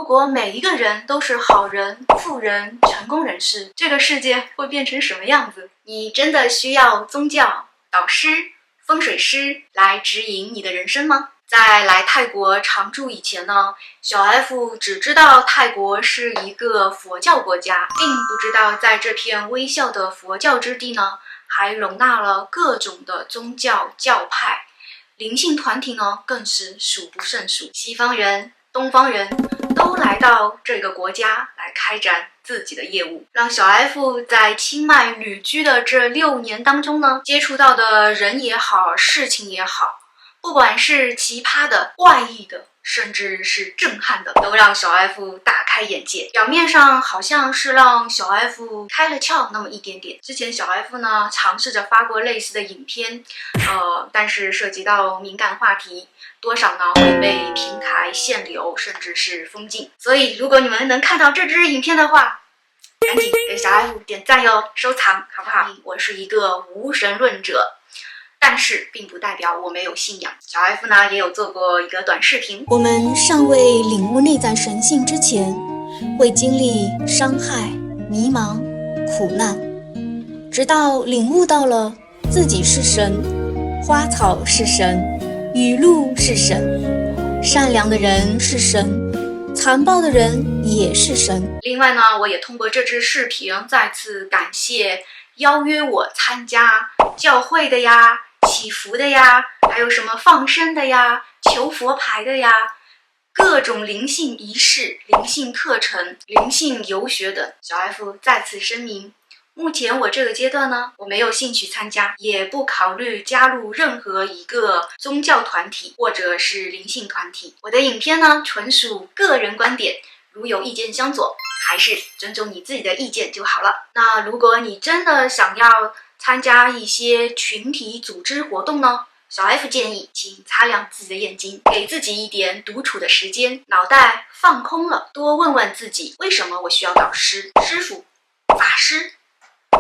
果每一个人都是好人、富人、成功人士，这个世界会变成什么样子？你真的需要宗教、导师、风水师来指引你的人生吗？在来泰国常住以前呢，小 F 只知道泰国是一个佛教国家，并不知道在这片微笑的佛教之地呢，还容纳了各种的宗教教派，灵性团体呢更是数不胜数。西方人、东方人都来到这个国家来开展自己的业务，让小 F 在清迈旅居的这6年当中呢，接触到的人也好，事情也好，不管是奇葩的、怪异的，甚至是震撼的，都让小 F 大开眼界。表面上好像是让小 F 开了窍那么一点点。之前小 F 呢尝试着发过类似的影片，但是涉及到敏感话题，多少呢会被平台限流，甚至是封禁。所以如果你们能看到这支影片的话，赶紧给小 F 点赞哟，收藏好不好？我是一个无神论者，但是并不代表我没有信仰。小 F 呢也有做过一个短视频。我们尚未领悟内在神性之前，会经历伤害、迷茫、苦难，直到领悟到了自己是神，花草是神，雨露是神，善良的人是神，残暴的人也是神。另外呢，我也通过这支视频再次感谢邀约我参加教会的呀、祈福的呀，还有什么放生的呀、求佛牌的呀，各种灵性仪式、灵性课程、灵性游学等。小 F 再次声明，目前我这个阶段呢，我没有兴趣参加，也不考虑加入任何一个宗教团体或者是灵性团体。我的影片呢，纯属个人观点，如有意见相左，还是尊重你自己的意见就好了。那如果你真的想要参加一些群体组织活动呢，小 F 建议请擦亮自己的眼睛，给自己一点独处的时间，脑袋放空了，多问问自己，为什么我需要导师、师傅、法师、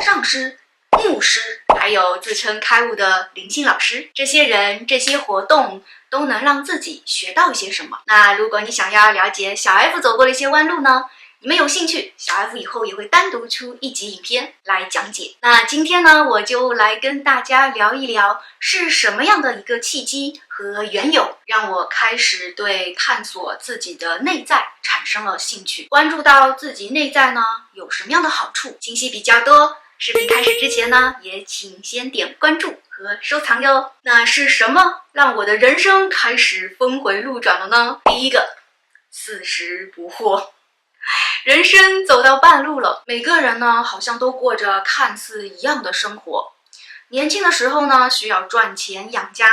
上师、牧师，还有自称开悟的灵性老师，这些人、这些活动都能让自己学到一些什么。那如果你想要了解小 F 走过的一些弯路呢，你们有兴趣，小 F 以后也会单独出一集影片来讲解。那今天呢，我就来跟大家聊一聊，是什么样的一个契机和缘由，让我开始对探索自己的内在产生了兴趣。关注到自己内在呢，有什么样的好处？信息比较多，视频开始之前呢，也请先点关注和收藏哟。那是什么让我的人生开始峰回路转了呢？第一个，4十不惑。人生走到半路了，每个人呢好像都过着看似一样的生活。年轻的时候呢，需要赚钱养家；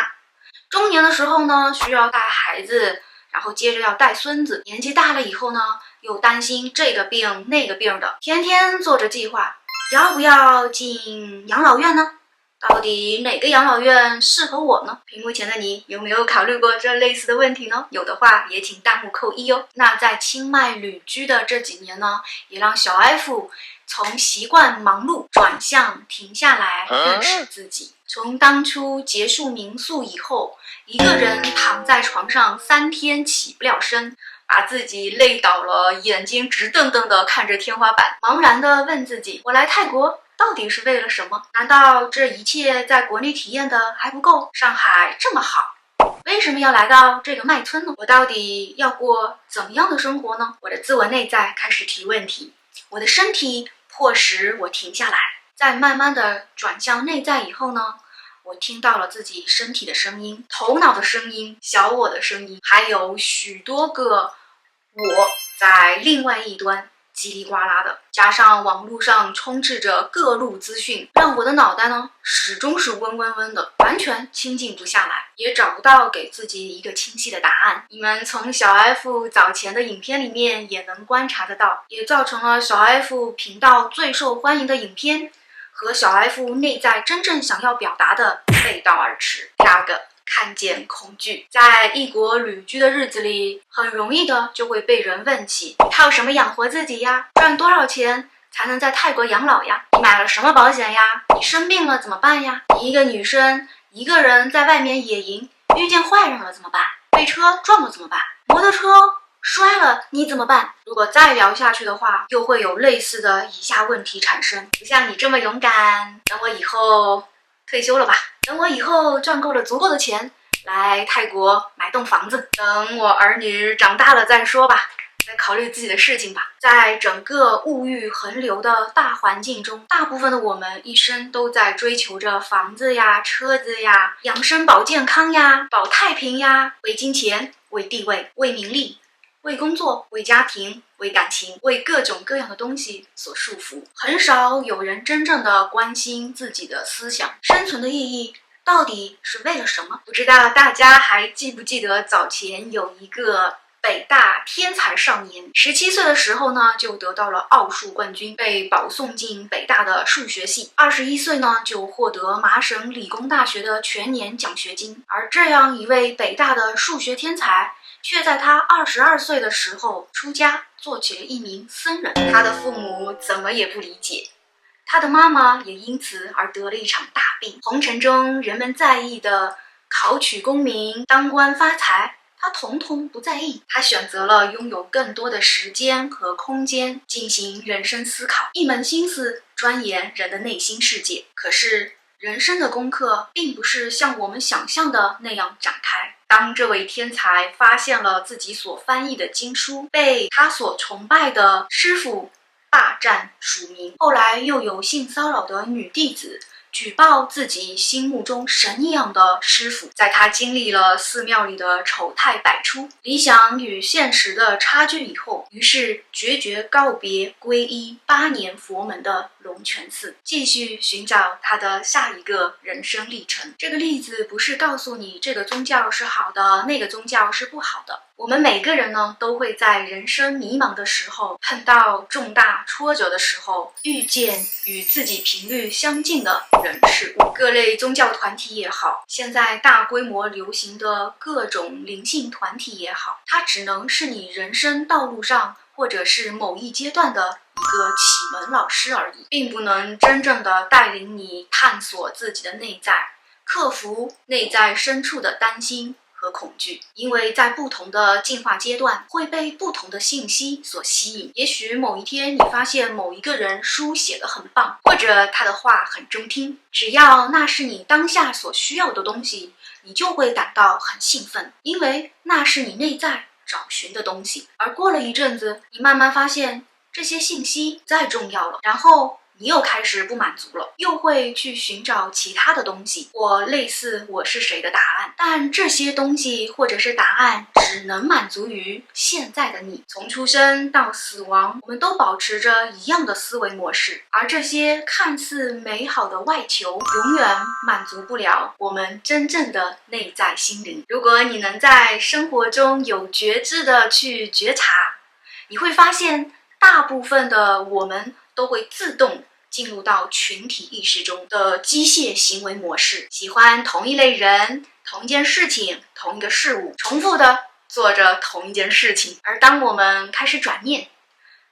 中年的时候呢，需要带孩子，然后接着要带孙子；年纪大了以后呢，又担心这个病那个病的，天天做着计划，要不要进养老院呢？到底哪个养老院适合我呢？屏幕前的你有没有考虑过这类似的问题呢？有的话也请弹幕扣1哦。那在清迈旅居的这几年呢，也让小 F 从习惯忙碌转向停下来认识自己。从当初结束民宿以后，一个人躺在床上3天起不了身，把自己累倒了，眼睛直瞪瞪地看着天花板，茫然地问自己，我来泰国到底是为了什么？难道这一切在国内体验的还不够？上海这么好，为什么要来到这个麦村呢？我到底要过怎么样的生活呢？我的自我内在开始提问题，我的身体迫使我停下来。在慢慢的转向内在以后呢，我听到了自己身体的声音、头脑的声音、小我的声音，还有许多个我在另外一端叽里呱啦的，加上网络上充斥着各路资讯，让我的脑袋呢始终是嗡嗡嗡的，完全清静不下来，也找不到给自己一个清晰的答案。你们从小 F 早前的影片里面也能观察得到，也造成了小 F 频道最受欢迎的影片和小 F 内在真正想要表达的背道而驰。第二个，看见恐惧。在异国旅居的日子里，很容易的就会被人问起，你靠什么养活自己呀？赚多少钱才能在泰国养老呀？你买了什么保险呀？你生病了怎么办呀？你一个女生一个人在外面野营，遇见坏人了怎么办？被车撞了怎么办？摩托车摔了你怎么办？如果再聊下去的话，又会有类似的以下问题产生。不像你这么勇敢，等我以后退休了吧，等我以后赚够了足够的钱，来泰国买栋房子，等我儿女长大了再说吧，再考虑自己的事情吧。在整个物欲横流的大环境中，大部分的我们一生都在追求着房子呀、车子呀、养生保健康呀、保太平呀，为金钱、为地位、为名利、为工作、为家庭、为感情、为各种各样的东西所束缚。很少有人真正的关心自己的思想，生存的意义到底是为了什么？不知道大家还记不记得早前有一个北大天才少年，17岁的时候呢就得到了奥数冠军，被保送进北大的数学系。21岁呢就获得麻省理工大学的全年奖学金。而这样一位北大的数学天才，却在他22岁的时候出家，做起了一名僧人。他的父母怎么也不理解，他的妈妈也因此而得了一场大病。红尘中人们在意的考取功名、当官发财，他统统不在意。他选择了拥有更多的时间和空间进行人生思考，一门心思钻研人的内心世界。可是人生的功课并不是像我们想象的那样展开。当这位天才发现了自己所翻译的经书被他所崇拜的师傅霸占署名，后来又有性骚扰的女弟子举报自己心目中神一样的师傅，在他经历了寺庙里的丑态百出、理想与现实的差距以后，于是决绝告别皈依8年佛门的龙泉寺，继续寻找他的下一个人生历程。这个例子不是告诉你这个宗教是好的，那个宗教是不好的。我们每个人呢，都会在人生迷茫的时候，碰到重大挫折的时候，遇见与自己频率相近的人事物。各类宗教团体也好，现在大规模流行的各种灵性团体也好，它只能是你人生道路上或者是某一阶段的一个启蒙老师而已，并不能真正的带领你探索自己的内在，克服内在深处的担心和恐惧。因为在不同的进化阶段会被不同的信息所吸引。也许某一天你发现某一个人书写得很棒，或者他的话很中听，只要那是你当下所需要的东西，你就会感到很兴奋，因为那是你内在找寻的东西。而过了一阵子，你慢慢发现这些信息不再重要了，然后你又开始不满足了，又会去寻找其他的东西，或类似我是谁的答案。但这些东西或者是答案只能满足于现在的你。从出生到死亡，我们都保持着一样的思维模式，而这些看似美好的外求永远满足不了我们真正的内在心灵。如果你能在生活中有觉知的去觉察，你会发现大部分的我们都会自动进入到群体意识中的机械行为模式，喜欢同一类人、同一件事情、同一个事物，重复的做着同一件事情。而当我们开始转念，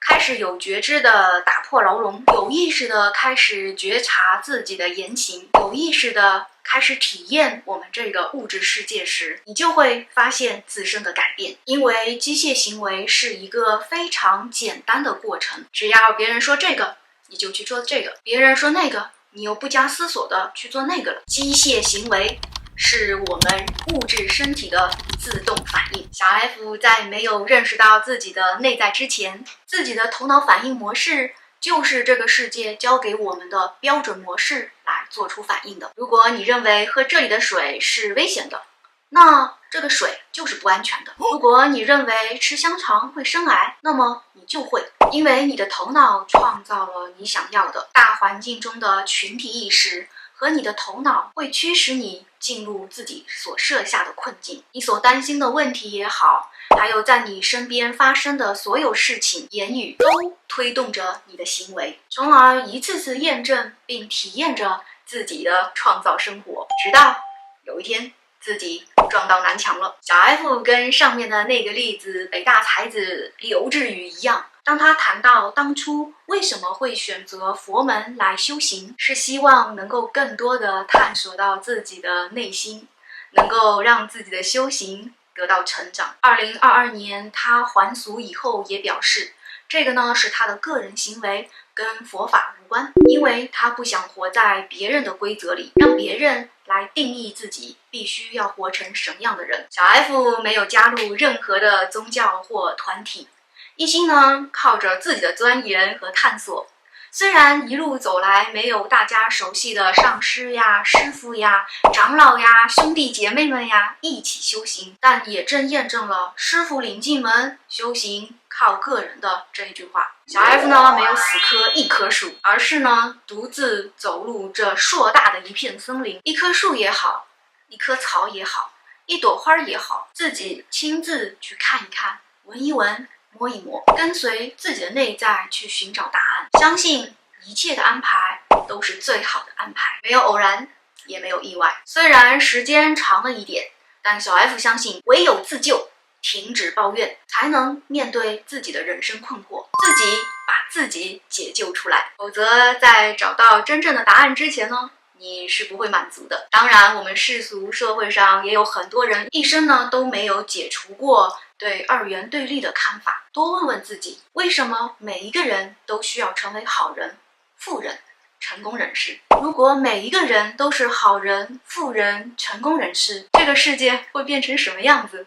开始有觉知的打破牢笼，有意识的开始觉察自己的言行，有意识的开始体验我们这个物质世界时，你就会发现自身的改变。因为机械行为是一个非常简单的过程，只要别人说这个，你就去做这个，别人说那个，你又不加思索的去做那个了。机械行为是我们物质身体的自动反应。小 F 在没有认识到自己的内在之前，自己的头脑反应模式就是这个世界教给我们的标准模式来做出反应的。如果你认为喝这里的水是危险的，那这个水就是不安全的。如果你认为吃香肠会生癌，那么你就会，因为你的头脑创造了你想要的。大环境中的群体意识和你的头脑会驱使你进入自己所设下的困境。你所担心的问题也好，还有在你身边发生的所有事情、言语，都推动着你的行为，从而一次次验证并体验着自己的创造生活，直到有一天自己撞到南墙了。小 F 跟上面的那个例子北大才子刘志宇一样，当他谈到当初为什么会选择佛门来修行，是希望能够更多的探索到自己的内心，能够让自己的修行得到成长。2022年他还俗以后也表示，这个呢是他的个人行为，跟佛法无关，因为他不想活在别人的规则里，让别人来定义自己必须要活成什么样的人。小 F 没有加入任何的宗教或团体，一心呢靠着自己的钻研和探索。虽然一路走来没有大家熟悉的上师呀、师父呀、长老呀、兄弟姐妹们呀一起修行，但也正验证了师父领进门，修行靠个人的这一句话。小 F 呢没有死磕一棵树，而是呢独自走入这硕大的一片森林，一棵树也好，一棵草也好，一朵花也好，自己亲自去看一看，闻一闻，摸一摸，跟随自己的内在去寻找答案，相信一切的安排都是最好的安排，没有偶然，也没有意外。虽然时间长了一点，但小 F 相信唯有自救，停止抱怨，才能面对自己的人生困惑，自己把自己解救出来。否则在找到真正的答案之前呢，你是不会满足的。当然我们世俗社会上也有很多人一生呢都没有解除过对二元对立的看法。多问问自己，为什么每一个人都需要成为好人、富人、成功人士？如果每一个人都是好人、富人、成功人士，这个世界会变成什么样子？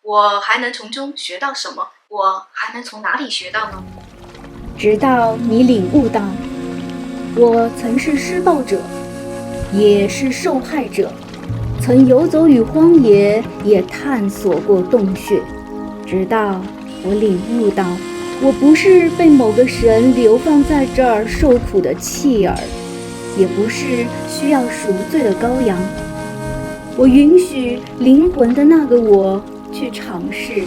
我还能从中学到什么？我还能从哪里学到呢？直到你领悟到，我曾是施暴者，也是受害者，曾游走于荒野，也探索过洞穴。直到我领悟到，我不是被某个神流放在这儿受苦的弃儿，也不是需要赎罪的羔羊。我允许灵魂的那个我去尝试，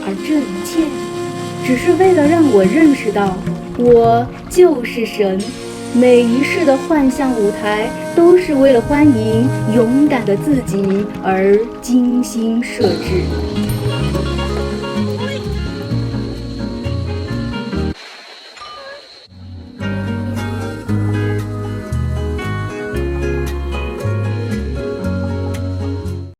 而这一切只是为了让我认识到，我就是神。每一世的幻象舞台都是为了欢迎勇敢的自己而精心设置。